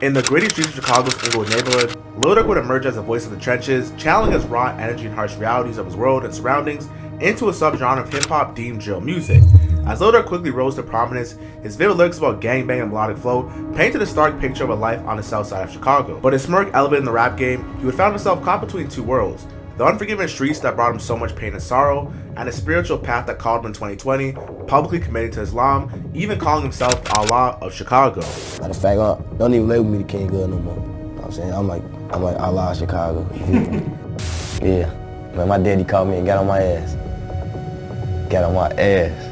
In the gritty streets of Chicago's Inglewood neighborhood, Lil Durk would emerge as a voice of the trenches, channeling his raw energy and harsh realities of his world and surroundings into a subgenre of hip-hop deemed drill music. As Lil Durk quickly rose to prominence, his vivid lyrics about gangbang and melodic flow painted a stark picture of a life on the south side of Chicago. But his smirk elevated in the rap game, he would find himself caught between two worlds: the unforgiving streets that brought him so much pain and sorrow, and a spiritual path that called him in 2020, publicly committed to Islam, even calling himself the Allah of Chicago. Matter of fact, don't even label me the King Good no more. You know what I'm saying? I'm like Allah of Chicago. Yeah. Man, my daddy called me and got on my ass. Got on my ass.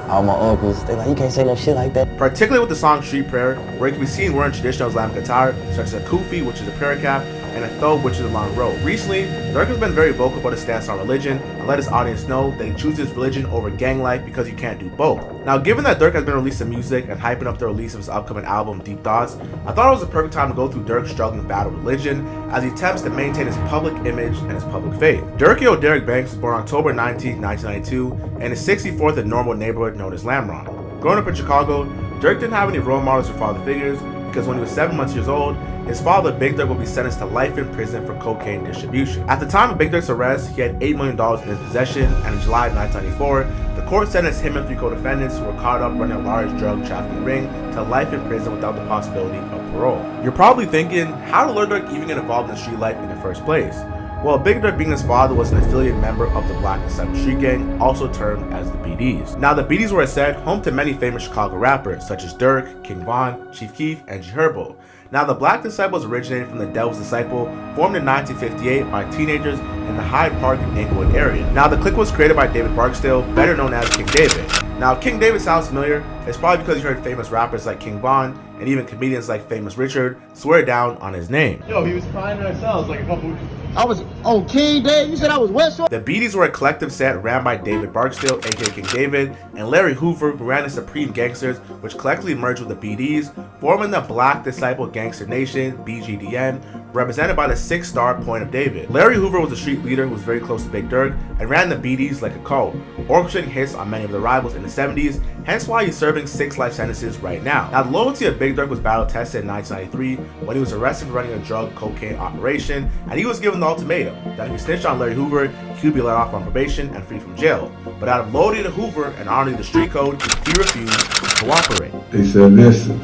All my uncles, they like, you can't say no shit like that. Particularly with the song Street Prayer, where he can be seen wearing traditional Islamic attire, such as a kufi, which is a prayer cap, and a thobe, which is a long robe. Recently, Durk has been very vocal about his stance on religion and let his audience know that he chooses religion over gang life because you can't do both. Now, given that Durk has been releasing music and hyping up the release of his upcoming album, Deep Thoughts, I thought it was the perfect time to go through Durk's struggling battle with religion as he attempts to maintain his public image and his public faith. Durkio Derek Banks was born October 19, 1992, in his 64th and Normal neighborhood known as Lamron. Growing up in Chicago, Durk didn't have any role models or father figures because when he was 7 months old, his father, Big Durk, would be sentenced to life in prison for cocaine distribution. At the time of Big Durk's arrest, he had $8 million in his possession, and in July of 1994, the court sentenced him and 3 co-defendants who were caught up running a large drug trafficking ring to life in prison without the possibility of parole. You're probably thinking, how did Lil Durk even get involved in street life in the first place? Well, Big Durk, being his father, was an affiliate member of the Black Disciple Street Gang, also termed as the BDs. Now, the BDs were, as said, home to many famous Chicago rappers, such as Durk, King Von, Chief Keef, and G Herbo. Now, the Black Disciples originated from the Devil's Disciple, formed in 1958 by teenagers in the Hyde Park and Inglewood area. Now, the clique was created by David Barksdale, better known as King David. Now, King David sounds familiar. It's probably because you heard famous rappers like King Von and even comedians like Famous Richard swear down on his name. Yo, he was crying in ourselves like a couple weeks. I was on King Day. You said I was West Shore? The BDs were a collective set ran by David Barksdale, aka King David, and Larry Hoover, who ran the Supreme Gangsters, which collectively merged with the BDs, forming the Black Disciple Gangster Nation, BGDN, represented by the 6-star Point of David. Larry Hoover was a street leader who was very close to Big Durk and ran the BDs like a cult, orchestrating hits on many of the rivals in the 70s, hence why he's serving 6 life sentences right now. Now, the loyalty of Big Durk was battle tested in 1993 when he was arrested for running a drug cocaine operation, and he was given the ultimatum that if he snitched on Larry Hoover, he would be let off on probation and free from jail. But out of loyalty to Hoover and honoring the street code, he refused to cooperate. They said, listen,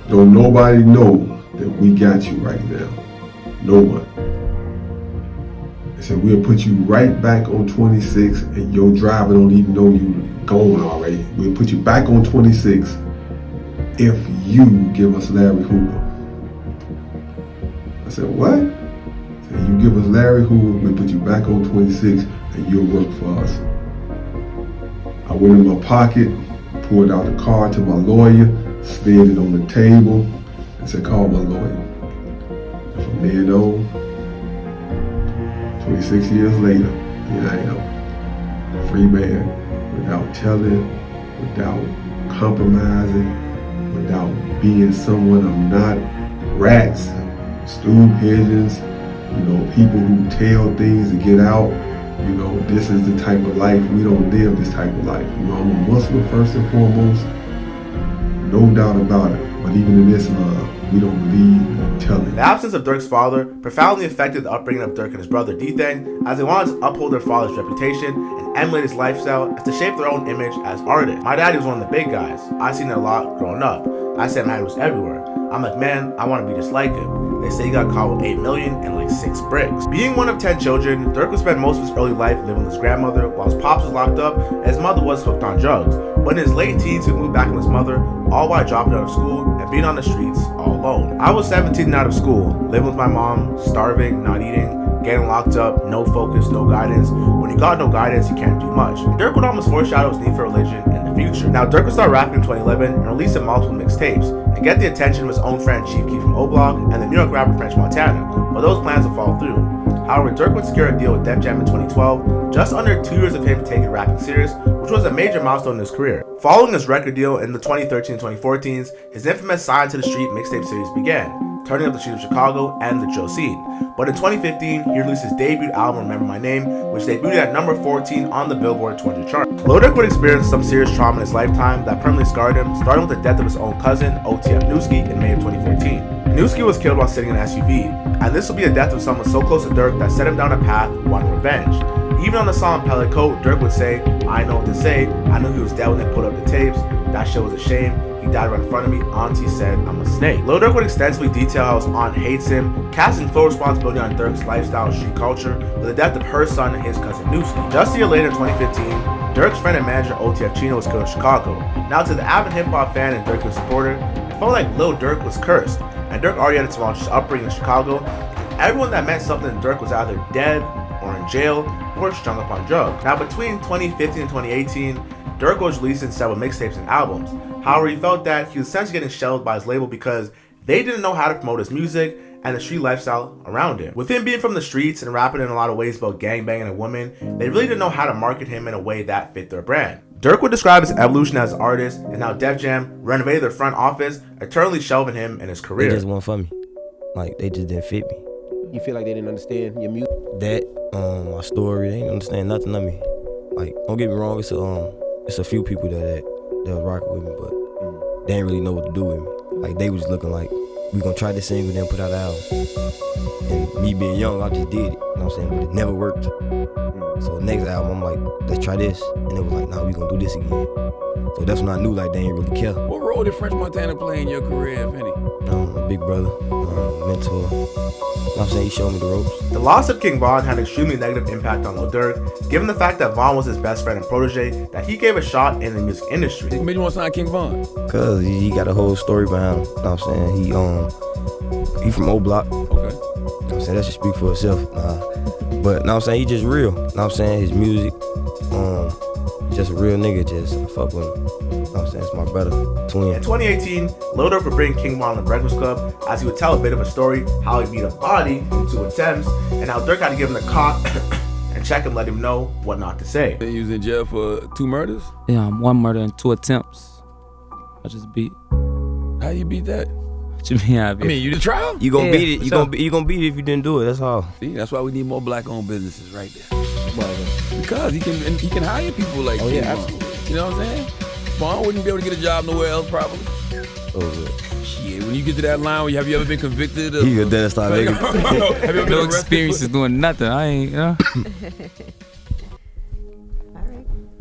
don't nobody know that we got you right now. No one. They said, we'll put you right back on 26 and your driver don't even know you gone already. We'll put you back on 26 if you give us Larry Hoover. I said, what? I said, you give us Larry Hoover, we'll put you back on 26 and you'll work for us. I went in my pocket, pulled out the card to my lawyer, slid it on the table, and said, call my lawyer. And from then on, 26 years later, here I am, a free man, without telling, without compromising, without being someone I'm not. Rats, stool pigeons, people who tell things to get out. This is the type of life, we don't live this type of life. I'm a Muslim first and foremost, no doubt about it. But even in Islam, we don't believe in telling. The absence of Durk's father profoundly affected the upbringing of Durk and his brother D-Thang, as they wanted to uphold their father's reputation and emulate his lifestyle as to shape their own image as artists. My daddy was one of the big guys. I seen it a lot growing up. I said my dad was everywhere. I'm like, man, I want to be just like him. They say he got caught with 8 million and like 6 bricks. Being one of 10 children, Durk would spend most of his early life living with his grandmother while his pops was locked up and his mother was hooked on drugs. But in his late teens, he would move back with his mother, all while dropping out of school and being on the streets all alone. I was 17 and out of school, living with my mom, starving, not eating, getting locked up, no focus, no guidance. When you got no guidance, you can't do much. Durk would almost foreshadow his need for religion in the future. Now, Durk would start rapping in 2011 and releasing multiple mixtapes and get the attention of his own friend Chief Keef from O-Block and the New York rapper French Montana, but those plans would fall through. However, Durk would secure a deal with Def Jam in 2012, just under 2 years of him taking rapping serious, which was a major milestone in his career. Following his record deal in the 2013-2014s, his infamous Sign to the Street mixtape series began. turning up the streets of Chicago and the drill scene. But in 2015, he released his debut album, Remember My Name, which debuted at number 14 on the Billboard 200 chart. Lil Durk would experience some serious trauma in his lifetime that permanently scarred him, starting with the death of his own cousin, OTF Newski, in May of 2014. Newski was killed while sitting in an SUV, and this will be the death of someone so close to Durk that set him down a path wanting revenge. Even on the song Pellet Coat, Durk would say, "I know what to say, I knew he was dead when they put up the tapes, that shit was a shame, he died right in front of me, auntie said I'm a snake." Lil Durk would extensively detail how his aunt hates him, casting full responsibility on Durk's lifestyle and street culture with the death of her son and his cousin Newski. Just a year later in 2015, Durk's friend and manager OTF Chino was killed in Chicago. Now to the avid hip-hop fan and Durk's supporter, it felt like Lil Durk was cursed, and Durk already had a tumultuous upbringing in Chicago. Everyone that meant something to Durk was either dead or in jail or strung up on drugs. Now between 2015 and 2018, Durk was releasing several mixtapes and albums. However, he felt that he was essentially getting shelled by his label because they didn't know how to promote his music and the street lifestyle around him. With him being from the streets and rapping in a lot of ways about gangbanging and women, they really didn't know how to market him in a way that fit their brand. Durk would describe his evolution as an artist, and how Def Jam renovated their front office, eternally shelving him in his career. They just weren't for me. Like, they just didn't fit me. You feel like they didn't understand your music? That, my story, they didn't understand nothing of me. Like, don't get me wrong, it's a few people that was rocking with me, but they didn't really know what to do with me. Like, they was just looking like, we gonna try this single, then put out an album. And me being young, I just did it, you know what I'm saying? But it never worked. So next album, I'm like, let's try this. And it was like, nah, we gonna do this again. So that's when I knew like they ain't really care. What role did French Montana play in your career, if any? My big brother, mentor. You know what I'm saying? He showed me the ropes. The loss of King Von had an extremely negative impact on Lil Durk, given the fact that Von was his best friend and protege that he gave a shot in the music industry. What made you want to sign King Von? Cause he got a whole story behind him. You know what I'm saying? He from O Block. Okay. You know what I'm saying? That should speak for itself. But you know what I'm saying? He just real. You know what I'm saying? His music, just a real nigga, just fuck with him. You know what I'm saying? It's my brother, twin. In 2018, Lil Durk would bring King Von to the Breakfast Club as he would tell a bit of a story how he beat a body in 2 attempts and how Durk had to give him the cop and check him, let him know what not to say. He was in jail for 2 murders? Yeah, 1 murder and 2 attempts. I just beat. How you beat that? What you mean I beat? I mean, you did trial? You gonna Yeah, beat it. for You sure. gonna beat it if you didn't do it. That's all. See, that's why we need more black-owned businesses right there. Because he can hire people like Oh, yeah, King Von. absolutely. You know what I'm saying? Von wouldn't be able to get a job nowhere else probably. Oh, good. Shit, when you get to that line, have you ever been convicted of... He a dead star nigga. Have you ever been No arrested experience is doing nothing. I ain't,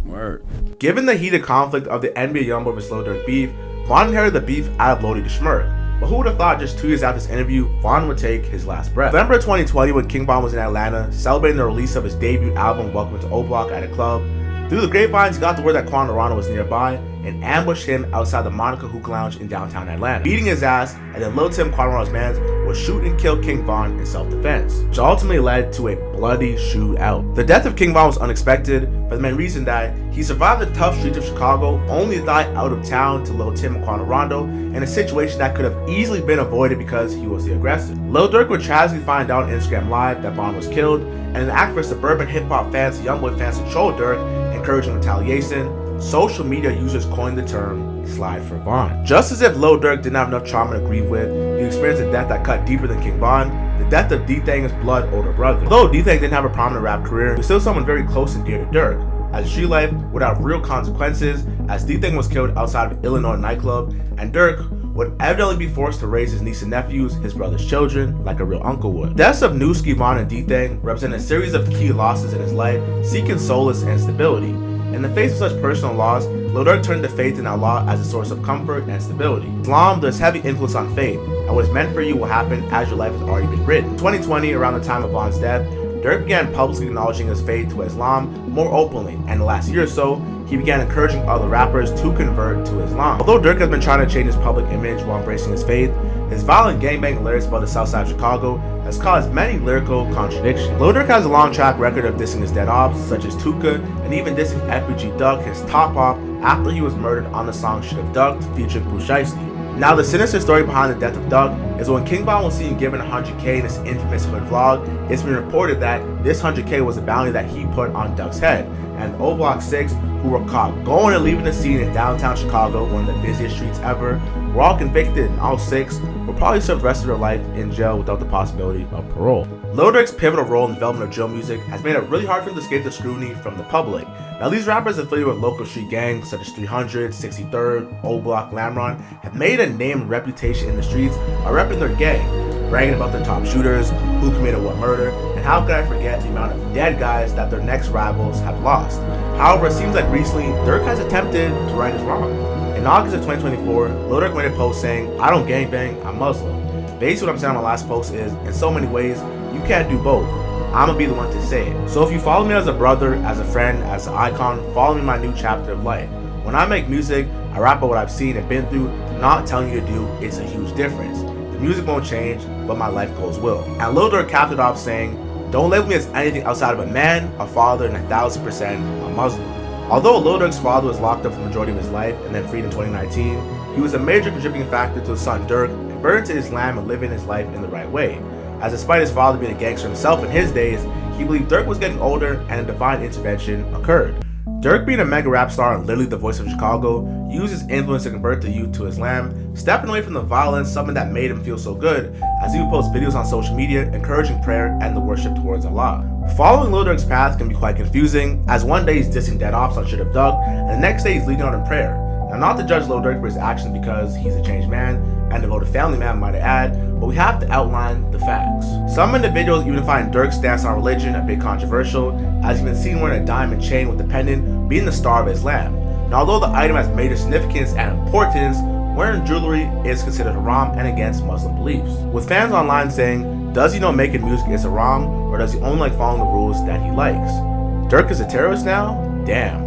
Word. Given the heated conflict of the NBA Youngboy vs Lil Durk beef, Von inherited the beef out of Lodi the Schmirk. But who would have thought just 2 years after this interview, Von would take his last breath? November 2020, when King Von was in Atlanta, celebrating the release of his debut album, Welcome to O Block, at a club, through the grapevines, he got the word that Quan Lorano was nearby and ambushed him outside the Monica Hookah Lounge in downtown Atlanta, beating his ass, and then Lil Tim, Quan Lorano's man, would shoot and kill King Von in self-defense, which ultimately led to a bloody shootout. The death of King Von was unexpected for the main reason that he survived the tough streets of Chicago only to die out of town to Lil Tim and Quan Lorano in a situation that could have easily been avoided because he was the aggressor. Lil Durk would tragically find out on Instagram Live that Von was killed, and in an act for suburban hip-hop fans, Youngboy fans to troll Durk, encouraging retaliation, social media users coined the term slide for Von. Just as if Lil Durk didn't have enough trauma to grieve with, he experienced a death that cut deeper than King Von, the death of D-Thang's blood older brother. Although D-Thang didn't have a prominent rap career, he was still someone very close and dear to Durk, as street life would have real consequences, as D-Thang was killed outside of Illinois nightclub, and Durk would evidently be forced to raise his niece and nephews, his brother's children, like a real uncle would. Deaths of Newski, Von, and D-Thang represent a series of key losses in his life, seeking solace and stability. In the face of such personal loss, Lil Durk turned to faith in Allah as a source of comfort and stability. Islam, there's heavy influence on faith, and what is meant for you will happen as your life has already been written. In 2020, around the time of Von's death, Durk began publicly acknowledging his faith to Islam more openly, and in the last year or so, he began encouraging other rappers to convert to Islam. Although Durk has been trying to change his public image while embracing his faith, his violent gangbang lyrics about the south side of Chicago has caused many lyrical contradictions. Lil Durk has a long track record of dissing his dead ops, such as Tuka, and even dissing FBG Duck, his top op, after he was murdered on the song Should Have Ducked, featuring Pooh Shiesty. Now, the sinister story behind the death of Duck is when King Von was seen given $100K in his infamous hood vlog, it's been reported that this $100K was a bounty that he put on Duck's head, and O Block 6, who were caught going and leaving the scene in downtown Chicago, one of the busiest streets ever, were all convicted, and all 6 will probably serve the rest of their life in jail without the possibility of parole. Lil Durk's pivotal role in the development of drill music has made it really hard for him to escape the scrutiny from the public. Now, these rappers affiliated with local street gangs such as 300, 63rd, O Block, Lamron have made a name and reputation in the streets by repping their gang, bragging about their top shooters, who committed what murder, and how could I forget the amount of dead guys that their next rivals have lost. However, it seems like recently, Durk has attempted to right his wrong. In August of 2024, Lil Durk made a post saying, "I don't gangbang, I'm Muslim." Basically what I'm saying on my last post is, in so many ways, you can't do both. I'm gonna be the one to say it. So if you follow me as a brother, as a friend, as an icon, follow me in my new chapter of life. When I make music, I rap about what I've seen and been through, not telling you to do. It's a huge difference. The music won't change, but my life goals will. And Lil Durk capped it off saying, "Don't label me as anything outside of a man, a father, and 1,000% a Muslim." Although Lil Durk's father was locked up for the majority of his life and then freed in 2019, he was a major contributing factor to his son Durk converting to Islam and living his life in the right way. As despite his father being a gangster himself in his days, he believed Durk was getting older and a divine intervention occurred. Durk, being a mega rap star and literally the voice of Chicago, used his influence to convert the youth to Islam, stepping away from the violence, something that made him feel so good, as he would post videos on social media encouraging prayer and the worship towards Allah. Following Lil Durk's path can be quite confusing, as one day he's dissing dead ops on Should Have Duck, and the next day he's leading out in prayer. Now, not to judge Lil Durk for his actions because he's a changed man, and devoted family man might I add, but we have to outline the facts. Some individuals even find Durk's stance on religion a bit controversial, as he's been seen wearing a diamond chain with the pendant being the star of Islam. Now, although the item has major significance and importance, wearing jewelry is considered haram and against Muslim beliefs. With fans online saying, does he know making music is haram, or does he only like following the rules that he likes? Durk is a terrorist now? Damn.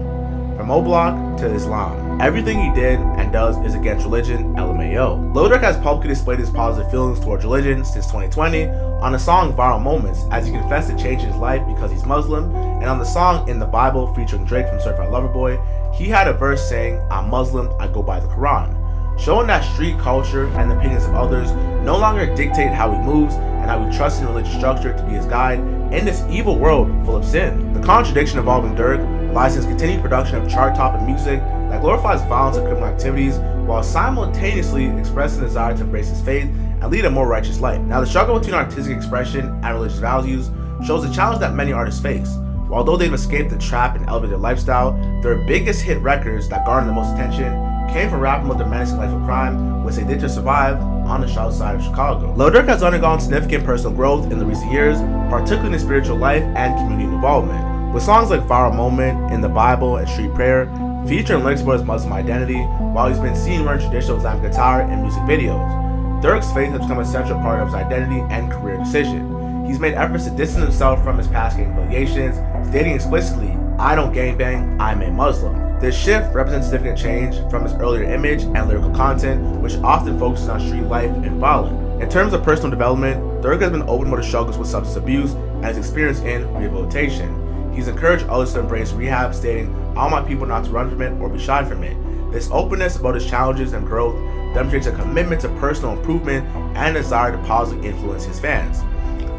From O Block to Islam, everything he did and does is against religion, LMAO. Lil Durk has publicly displayed his positive feelings towards religion since 2020 on the song Viral Moments, as he confessed to changing his life because he's Muslim, and on the song In the Bible featuring Drake from Certified Lover Boy, he had a verse saying, "I'm Muslim, I go by the Quran," showing that street culture and the opinions of others no longer dictate how he moves and how he trusts in religious structure to be his guide in this evil world full of sin. The contradiction involving Durk lies in his continued production of chart-topping music that glorifies violence and criminal activities while simultaneously expressing a desire to embrace his faith and lead a more righteous life. Now, the struggle between artistic expression and religious values shows the challenge that many artists face. Although they've escaped the trap and elevated their lifestyle, their biggest hit records that garnered the most attention came from rapping about their menacing life of crime, which they did to survive on the south side of Chicago. Lil Durk has undergone significant personal growth in the recent years, particularly in his spiritual life and community involvement. With songs like Viral Moment, In the Bible, and Street Prayer, featuring lyrics about his Muslim identity, while he's been seen wearing traditional Islamic attire in music videos. Durk's faith has become a central part of his identity and career decision. He's made efforts to distance himself from his past gang affiliations, stating explicitly, "I don't gangbang, I'm a Muslim." This shift represents significant change from his earlier image and lyrical content, which often focuses on street life and violence. In terms of personal development, Durk has been open about his struggles with substance abuse and his experience in rehabilitation. He's encouraged others to embrace rehab, stating, "I want my people not to run from it or be shy from it." This openness about his challenges and growth demonstrates a commitment to personal improvement and a desire to positively influence his fans.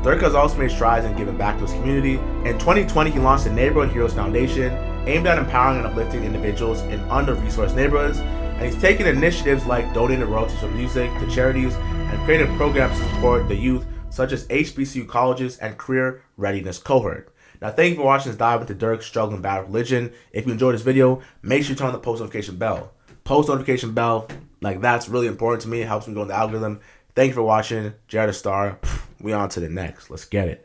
Durk has also made strides in giving back to his community. In 2020, he launched the Neighborhood Heroes Foundation, aimed at empowering and uplifting individuals in under-resourced neighborhoods, and he's taken initiatives like donating royalties from music to charities and creating programs to support the youth, such as HBCU colleges and career readiness cohort. Now, thank you for watching this dive into Durk's struggle and battle with religion. If you enjoyed this video, make sure you turn on the post notification bell. Post notification bell, that's really important to me. It helps me go in the algorithm. Thank you for watching. Jared the Star. We on to the next. Let's get it.